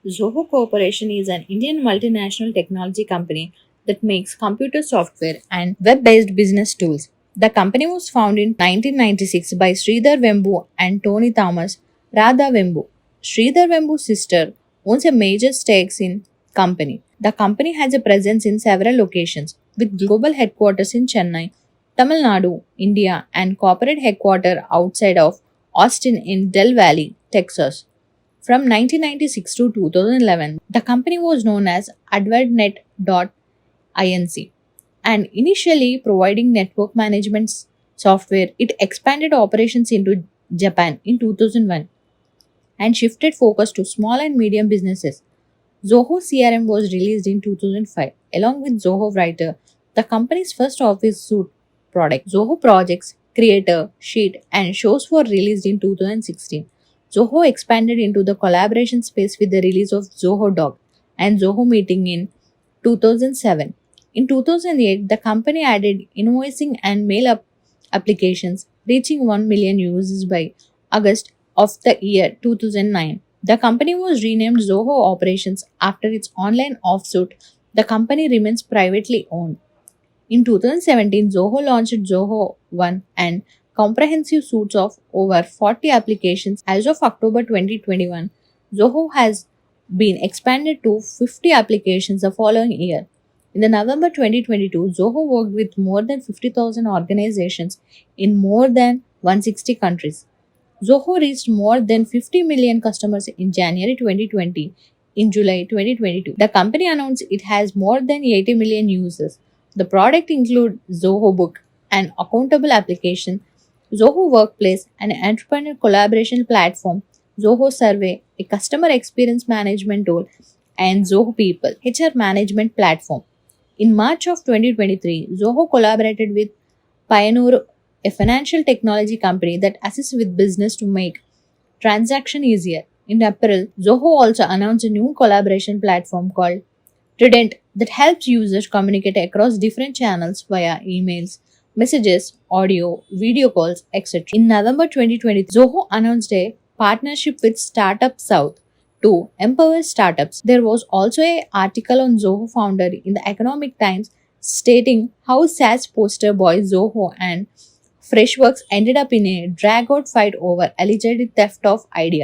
Zoho Corporation is an Indian multinational technology company that makes computer software and web based business tools. The company was founded in 1996 by Sridhar Vembu and Tony Thomas Radha Vembu. Sridhar Vembu's sister owns a major stakes in company. The company has a presence in several locations with global headquarters in Chennai, Tamil Nadu, India, and corporate headquarters outside of Austin in Del Valle, Texas. From 1996 to 2011, the company was known as AdvantNet.inc and initially providing network management software. It expanded operations into Japan in 2001 and shifted focus to small and medium businesses. Zoho CRM was released in 2005 along with Zoho Writer, the company's first office suite product. Zoho Projects, Creator, Sheet, and Shows were released in 2016. Zoho expanded into the collaboration space with the release of Zoho Doc and Zoho Meeting in 2007. In 2008, the company added invoicing and applications, reaching 1 million users by August of the year 2009. The company was renamed Zoho Operations after its online offshoot. The company remains privately owned. In 2017, Zoho launched Zoho One and comprehensive suites of over 40 applications. As of October 2021, Zoho has been expanded to 50 applications the following year. In the November 2022, Zoho worked with more than 50,000 organizations in more than 160 countries. Zoho reached more than 50 million customers in January 2020. In July 2022, the company announced it has more than 80 million users. The product includes Zoho Book, an accountable application, Zoho Workplace, an entrepreneur collaboration platform, Zoho Survey, a customer experience management tool, and Zoho People, HR management platform. In March of 2023, Zoho collaborated with Pioneer, a financial technology company that assists with business to make transaction easier. In April, Zoho also announced a new collaboration platform called Trident that helps users communicate across different channels via emails, messages, audio, video calls, etc. In November 2020, Zoho announced a partnership with Startup South to empower startups. There was also an article on Zoho founder in the Economic Times stating how SaaS poster boy Zoho and Freshworks ended up in a drag-out fight over alleged theft of ideas.